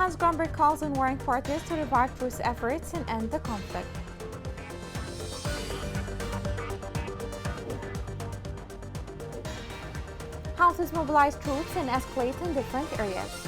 Hans Gromberg calls on warring parties to revive truce efforts and end the conflict. Houthis mobilize troops and escalate in different areas.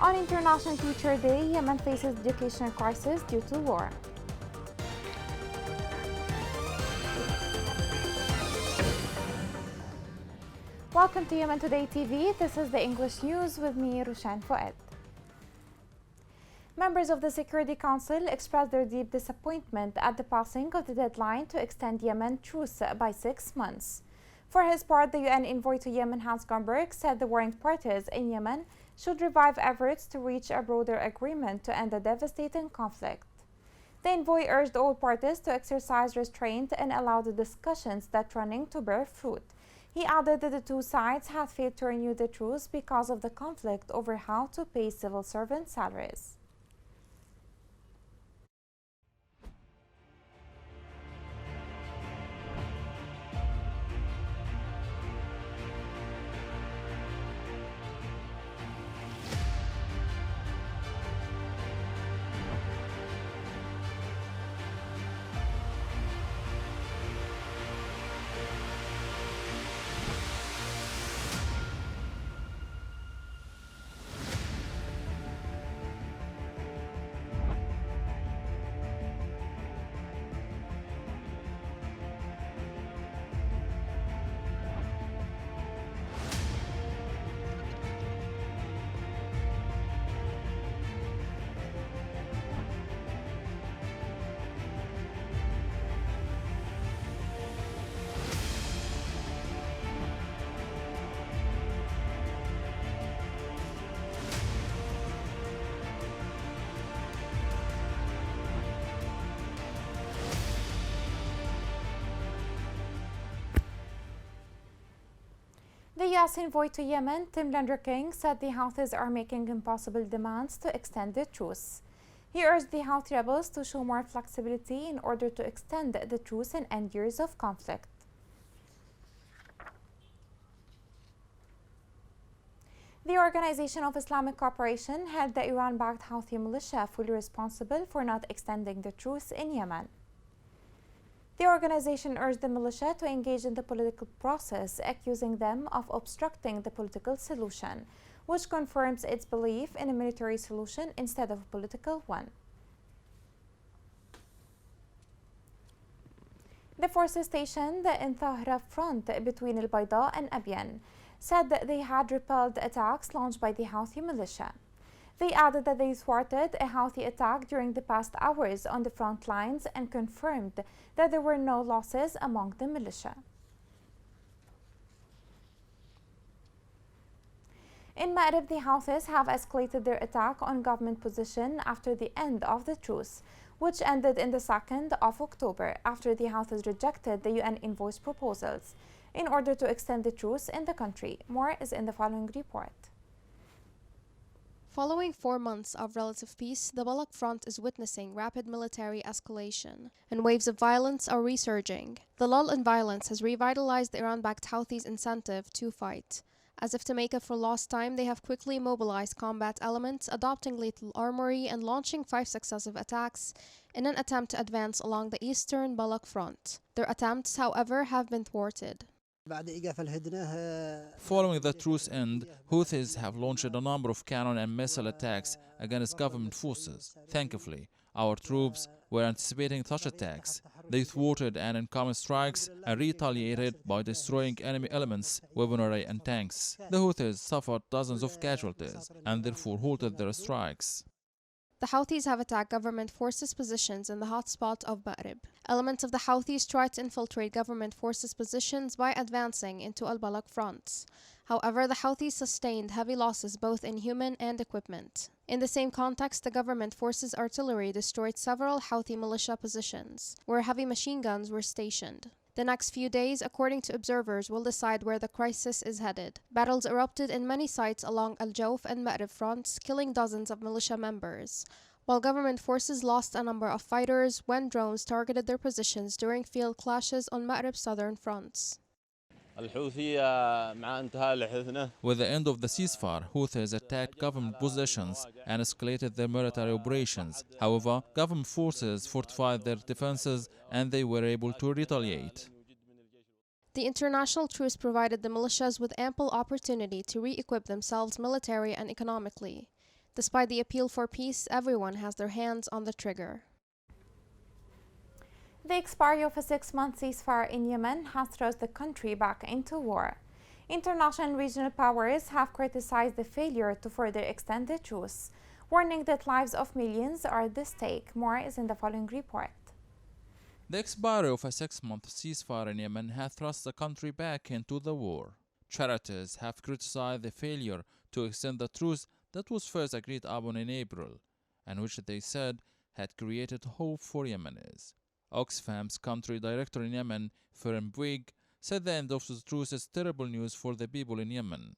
On International Teacher Day, Yemen faces educational crisis due to war. Welcome to Yemen Today TV. This is the English news with me, Rushan Fouad. Members of the Security Council expressed their deep disappointment at the passing of the deadline to extend Yemen truce by 6 months. For his part, the UN envoy to Yemen, Hans Gromberg, said the warring parties in Yemen should revive efforts to reach a broader agreement to end the devastating conflict. The envoy urged all parties to exercise restraint and allow the discussions that running to bear fruit. He added that the two sides had failed to renew the truce because of the conflict over how to pay civil servant salaries. The U.S. envoy to Yemen, Tim King, said the Houthis are making impossible demands to extend the truce. He urged the Houthi rebels to show more flexibility in order to extend the truce and end years of conflict. The Organization of Islamic Cooperation held the Iran-backed Houthi militia fully responsible for not extending the truce in Yemen. The organization urged the militia to engage in the political process, accusing them of obstructing the political solution, which confirms its belief in a military solution instead of a political one. The forces stationed in Thahra front between Al Bayda and Abyan said that they had repelled attacks launched by the Houthi militia. They added that they thwarted a Houthi attack during the past hours on the front lines and confirmed that there were no losses among the militia. In Ma'rib, the Houthis have escalated their attack on government position after the end of the truce, which ended in the 2nd of October after the Houthis rejected the UN envoy's proposals in order to extend the truce in the country. More is in the following report. Following 4 months of relative peace, the Balak front is witnessing rapid military escalation, and waves of violence are resurging. The lull in violence has revitalized the Iran-backed Houthis' incentive to fight. As if to make up for lost time, they have quickly mobilized combat elements, adopting lethal armory and launching 5 successive attacks in an attempt to advance along the eastern Balak front. Their attempts, however, have been thwarted. Following the truce end, Houthis have launched a number of cannon and missile attacks against government forces. Thankfully, our troops were anticipating such attacks. They thwarted an incoming strikes and retaliated by destroying enemy elements, weaponry and tanks. The Houthis suffered dozens of casualties and therefore halted their strikes. The Houthis have attacked government forces' positions in the hotspot of Ma'rib. Elements of the Houthis tried to infiltrate government forces' positions by advancing into Al-Balak fronts. However, the Houthis sustained heavy losses both in human and equipment. In the same context, the government forces' artillery destroyed several Houthi militia positions, where heavy machine guns were stationed. The next few days, according to observers, will decide where the crisis is headed. Battles erupted in many sites along Al-Jawf and Ma'rib fronts, killing dozens of militia members, while government forces lost a number of fighters when drones targeted their positions during field clashes on Ma'rib's southern fronts. With the end of the ceasefire, Houthis attacked government positions and escalated their military operations. However, government forces fortified their defenses and they were able to retaliate. The international truce provided the militias with ample opportunity to re-equip themselves military and economically. Despite the appeal for peace, everyone has their hands on the trigger. The expiry of a 6-month ceasefire in Yemen has thrust the country back into war. International and regional powers have criticized the failure to further extend the truce, warning that lives of millions are at stake. More is in the following report. The expiry of a 6-month ceasefire in Yemen has thrust the country back into the war. Charities have criticized the failure to extend the truce that was first agreed upon in April, and which they said had created hope for Yemenis. Oxfam's country director in Yemen, Ferem Bouygues, said the end of the truce is terrible news for the people in Yemen.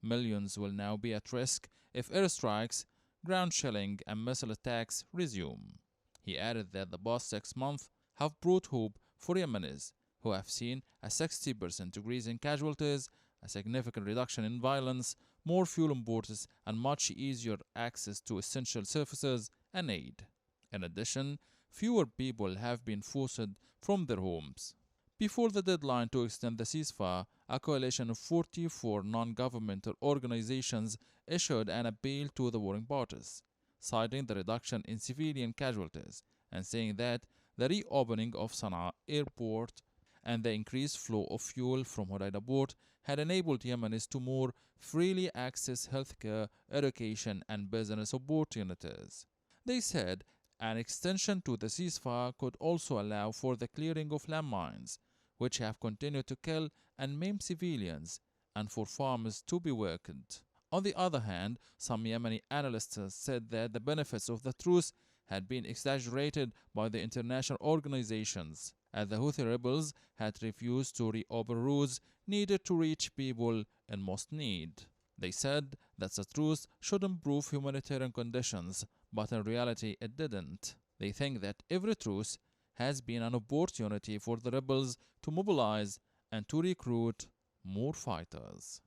Millions will now be at risk if airstrikes, ground shelling, and missile attacks resume. He added that the past 6 months have brought hope for Yemenis, who have seen a 60% decrease in casualties, a significant reduction in violence, more fuel imports, and much easier access to essential services and aid. In addition, fewer people have been forced from their homes. Before the deadline to extend the ceasefire, a coalition of 44 non-governmental organizations issued an appeal to the warring parties, citing the reduction in civilian casualties and saying that the reopening of Sana'a airport and the increased flow of fuel from Hodeida port had enabled Yemenis to more freely access healthcare, education, and business opportunities. They said an extension to the ceasefire could also allow for the clearing of landmines, which have continued to kill and maim civilians, and for farmers to be worked. On the other hand, some Yemeni analysts said that the benefits of the truce had been exaggerated by the international organizations, as the Houthi rebels had refused to reopen routes needed to reach people in most need. They said that the truce should improve humanitarian conditions, but in reality it didn't. They think that every truce has been an opportunity for the rebels to mobilize and to recruit more fighters.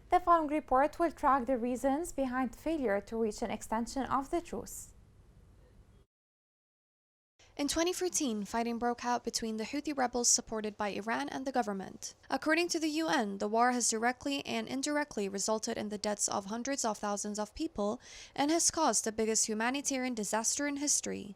The following report will track the reasons behind failure to reach an extension of the truce. In 2014, fighting broke out between the Houthi rebels supported by Iran and the government. According to the UN, the war has directly and indirectly resulted in the deaths of hundreds of thousands of people and has caused the biggest humanitarian disaster in history.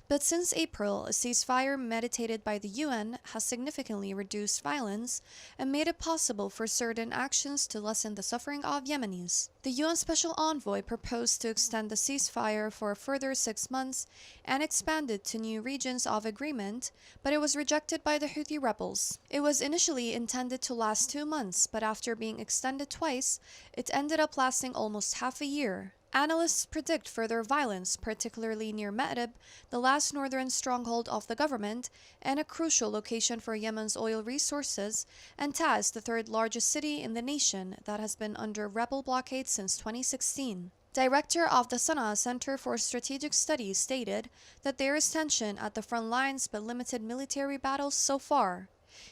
But since April, a ceasefire meditated by the UN has significantly reduced violence and made it possible for certain actions to lessen the suffering of Yemenis. The UN Special Envoy proposed to extend the ceasefire for a further 6 months and expand it to new regions of agreement, but it was rejected by the Houthi rebels. It was initially intended to last 2 months, but after being extended twice, it ended up lasting almost half a year. Analysts predict further violence, particularly near Ma'rib, the last northern stronghold of the government and a crucial location for Yemen's oil resources, and Taiz, the third largest city in the nation that has been under rebel blockade since 2016. Director of the Sana'a Center for Strategic Studies stated that there is tension at the front lines but limited military battles so far.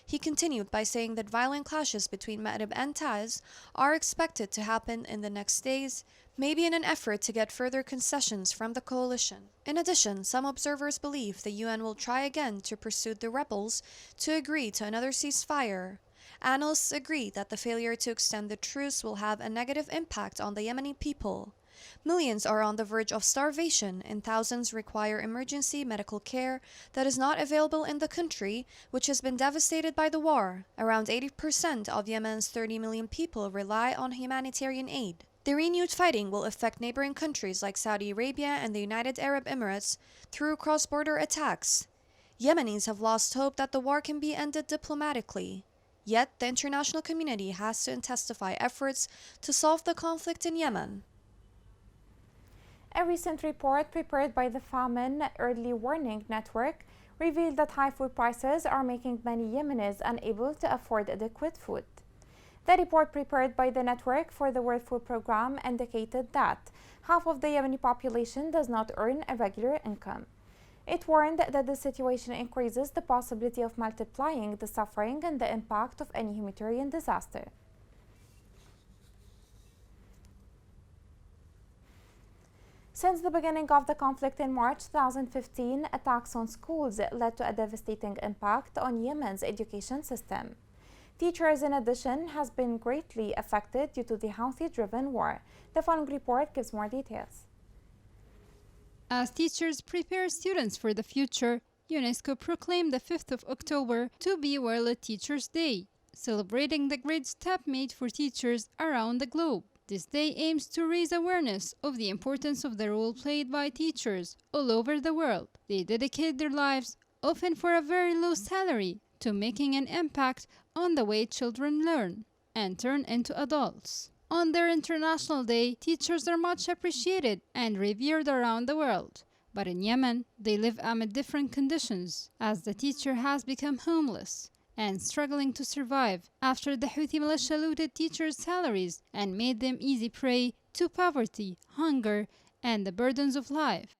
He continued by saying that violent clashes between Ma'rib and Taiz are expected to happen in the next days, maybe in an effort to get further concessions from the coalition. In addition, some observers believe the UN will try again to persuade the rebels to agree to another ceasefire. Analysts agree that the failure to extend the truce will have a negative impact on the Yemeni people. Millions are on the verge of starvation and thousands require emergency medical care that is not available in the country, which has been devastated by the war. Around 80% of Yemen's 30 million people rely on humanitarian aid. The renewed fighting will affect neighboring countries like Saudi Arabia and the United Arab Emirates through cross-border attacks. Yemenis have lost hope that the war can be ended diplomatically. Yet, the international community has to intensify efforts to solve the conflict in Yemen. A recent report prepared by the Famine Early Warning Network revealed that high food prices are making many Yemenis unable to afford adequate food. The report prepared by the network for the World Food Programme indicated that half of the Yemeni population does not earn a regular income. It warned that the situation increases the possibility of multiplying the suffering and the impact of any humanitarian disaster. Since the beginning of the conflict in March 2015, attacks on schools led to a devastating impact on Yemen's education system. Teachers, in addition, has been greatly affected due to the Houthi-driven war. The following report gives more details. As teachers prepare students for the future, UNESCO proclaimed the 5th of October to be World Teachers' Day, celebrating the great step made for teachers around the globe. This day aims to raise awareness of the importance of the role played by teachers all over the world. They dedicate their lives, often for a very low salary, to making an impact on the way children learn and turn into adults. On their International Day, teachers are much appreciated and revered around the world. But in Yemen, they live amid different conditions, as the teacher has become homeless and struggling to survive after the Houthi militia looted teachers' salaries and made them easy prey to poverty, hunger, and the burdens of life.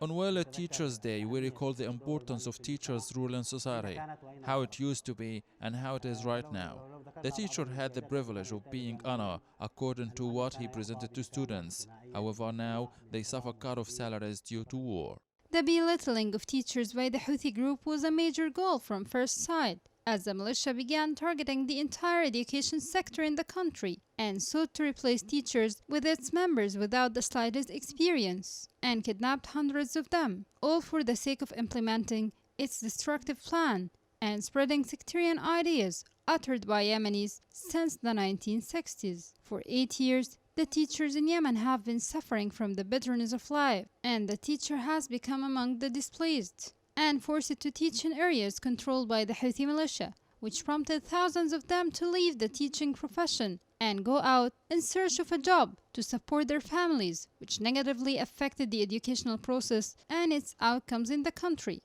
On World Teachers' Day, we recall the importance of teachers' role in society, how it used to be and how it is right now. The teacher had the privilege of being honored according to what he presented to students. However, now they suffer cut of salaries due to war. The belittling of teachers by the Houthi group was a major goal from first sight, as the militia began targeting the entire education sector in the country and sought to replace teachers with its members without the slightest experience, and kidnapped hundreds of them, all for the sake of implementing its destructive plan and spreading sectarian ideas uttered by Yemenis since the 1960s. For 8 years, the teachers in Yemen have been suffering from the bitterness of life, and the teacher has become among the displaced and forced to teach in areas controlled by the Houthi militia, which prompted thousands of them to leave the teaching profession and go out in search of a job to support their families, which negatively affected the educational process and its outcomes in the country.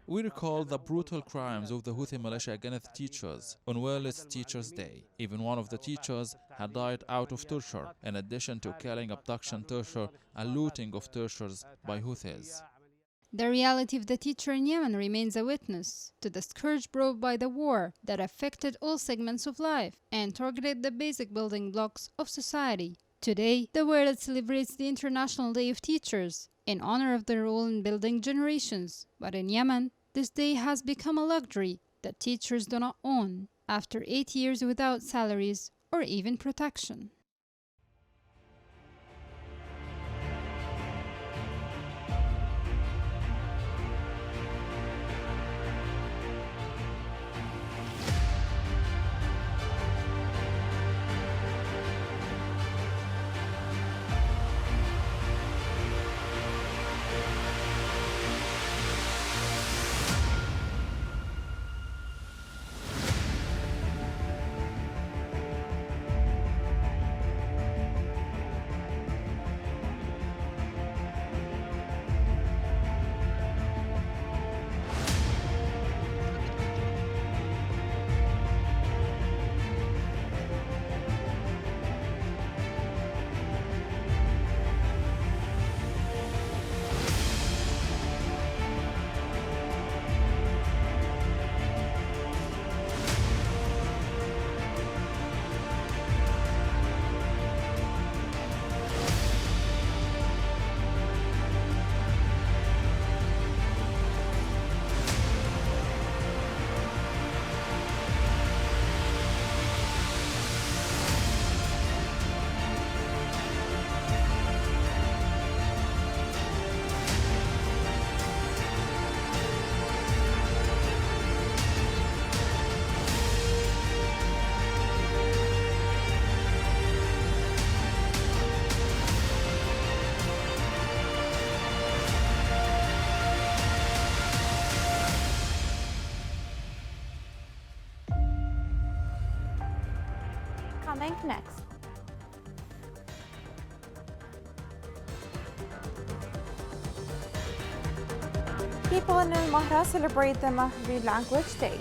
We recall the brutal crimes of the Houthi militia against teachers on World Teachers' Day. Even one of the teachers had died out of torture, in addition to killing, abduction, torture, and looting of teachers by Houthis. The reality of the teacher in Yemen remains a witness to the scourge brought by the war that affected all segments of life and targeted the basic building blocks of society. Today, the world celebrates the International Day of Teachers in honor of their role in building generations. But in Yemen, this day has become a luxury that teachers do not own after 8 years without salaries or even protection. Coming next. People in Al Mahra celebrate the Mahri Language Day.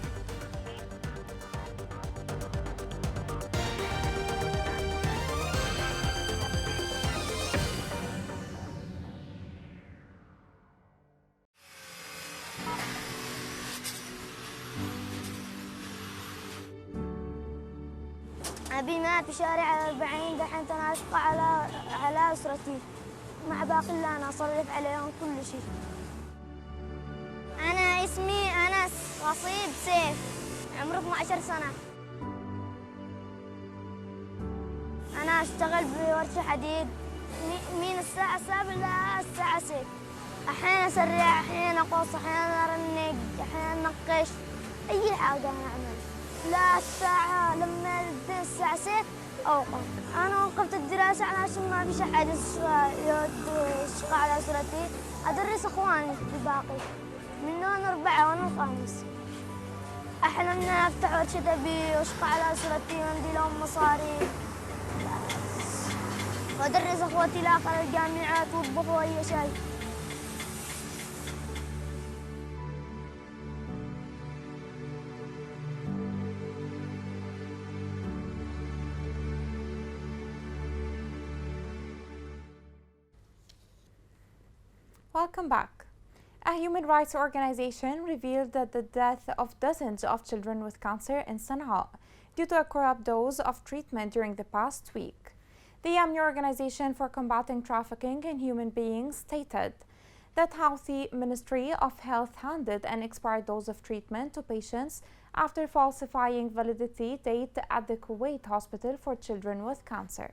أبي مات بشارع 40 دحين أنا أشقى على أسرتي مع باقي اللي أنا أصرف عليهم كل شيء. أنا اسمي أنس غصيب سيف، عمري 12 سنة. أنا أشتغل بورشة حديد من الساعة 7 للساعة 6. أحيانا أسرع، أحيانا أقص، أحيانا أرنق، أحيانا أنقش، أي حاجة أنا أعمل. لا الساعة لما تبدأ الساعة 6 أوقف. أنا وقفت الدراسة علشان ما في أحد يشقى على أسرتي، أدرس أخواني الباقي منهم 4 وأنا الخامس. أحلم إن أفتح ورشة أبي وأشقى على أسرتي وأمدي لهم مصاريف وأدرس أخوتي الآخر الجامعات وأطبخوا أي شيء. Welcome back. A human rights organization revealed that the death of dozens of children with cancer in Sana'a due to a corrupt dose of treatment during the past week. The Yemeni Organization for Combating Trafficking in Human Beings stated that Houthi Ministry of Health handed an expired dose of treatment to patients after falsifying validity date at the Kuwait Hospital for Children with Cancer.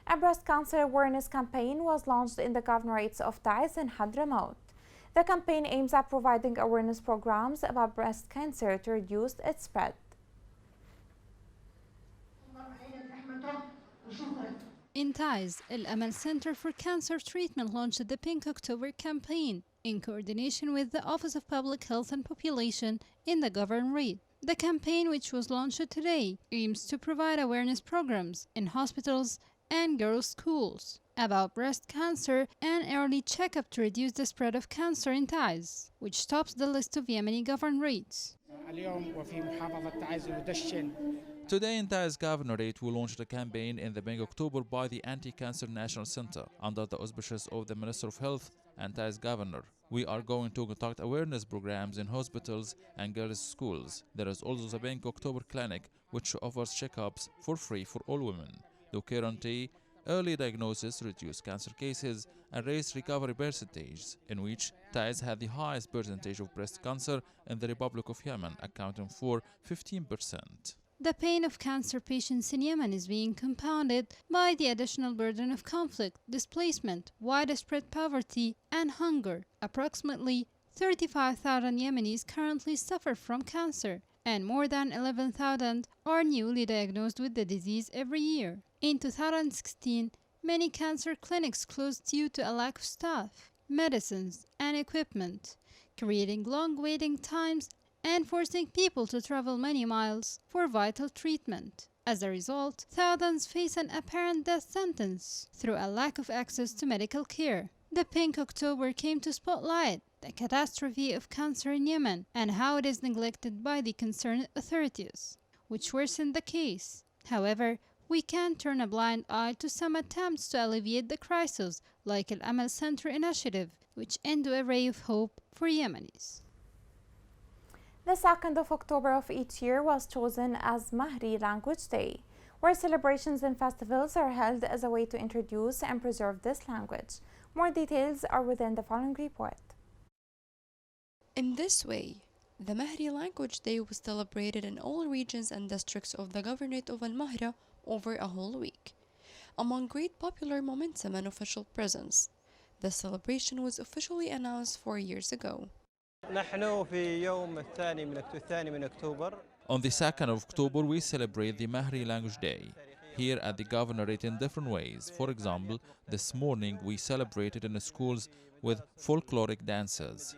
A breast cancer awareness campaign was launched in the governorates of Taiz and Hadramaut. The campaign aims at providing awareness programs about breast cancer to reduce its spread. In Taiz, Al Amal Center for Cancer Treatment launched the Pink October campaign in coordination with the Office of Public Health and Population in the governorate. The campaign, which was launched today, aims to provide awareness programs in hospitals and girls' schools about breast cancer and early checkup to reduce the spread of cancer in Taiz, which tops the list of Yemeni governorates. Today in Taiz Governorate, we launched a campaign in the Pink October by the Anti-Cancer National Center under the auspices of the Minister of Health and Taiz Governor. We are going to conduct awareness programs in hospitals and girls' schools. There is also the Pink October Clinic, which offers checkups for free for all women. The guarantee early diagnosis, reduce cancer cases, and raise recovery percentages, in which Taiz had the highest percentage of breast cancer in the Republic of Yemen, accounting for 15%. The pain of cancer patients in Yemen is being compounded by the additional burden of conflict, displacement, widespread poverty, and hunger. Approximately 35,000 Yemenis currently suffer from cancer, and more than 11,000 are newly diagnosed with the disease every year. In 2016, many cancer clinics closed due to a lack of staff, medicines, and equipment, creating long waiting times and forcing people to travel many miles for vital treatment. As a result, thousands face an apparent death sentence through a lack of access to medical care. The Pink October came to spotlight the catastrophe of cancer in Yemen and how it is neglected by the concerned authorities, which worsened the case. However, we can't turn a blind eye to some attempts to alleviate the crisis, like Al Amal Center initiative, which end a ray of hope for Yemenis. The 2nd of October of each year was chosen as Mahri Language Day, where celebrations and festivals are held as a way to introduce and preserve this language. More details are within the following report. In this way, the Mahri Language Day was celebrated in all regions and districts of the Governorate of Al-Mahra over a whole week. Among great popular momentum and official presence, the celebration was officially announced 4 years ago. On the 2nd of October, we celebrate the Mahri Language Day here at the Governorate in different ways. For example, this morning we celebrated in the schools with folkloric dances.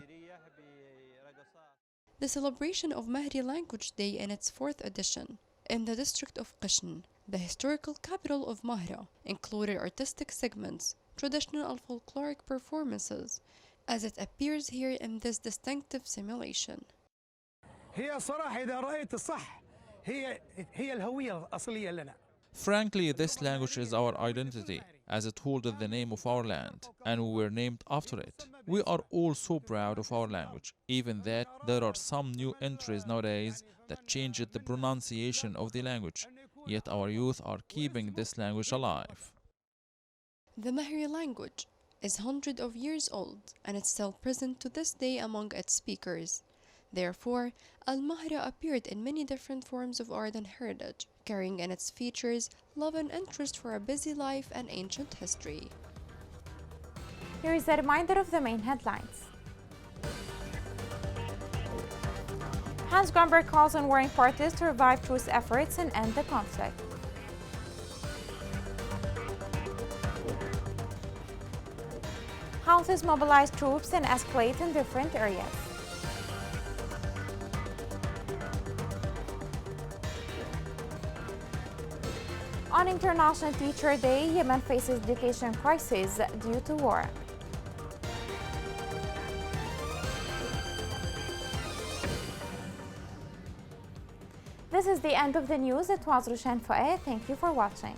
The celebration of Mahri Language Day in its 4th edition in the district of Qishm, the historical capital of Mahra, included artistic segments, traditional and folkloric performances, as it appears here in this distinctive simulation. Frankly, this language is our identity, as it holds the name of our land, and we were named after it. We are all so proud of our language, even that there are some new entries nowadays that change the pronunciation of the language, yet our youth are keeping this language alive. The Mahri language is hundreds of years old and it's still present to this day among its speakers. Therefore, Al-Mahra appeared in many different forms of art and heritage, carrying in its features love and interest for a busy life and ancient history. Here is a reminder of the main headlines. Hans Grunberg calls on warring parties to revive truce efforts and end the conflict. Houthis mobilize troops and escalate in different areas. On International Teacher Day, Yemen faces education crisis due to war. This is the end of the news. It was Rushan Faye. Thank you for watching.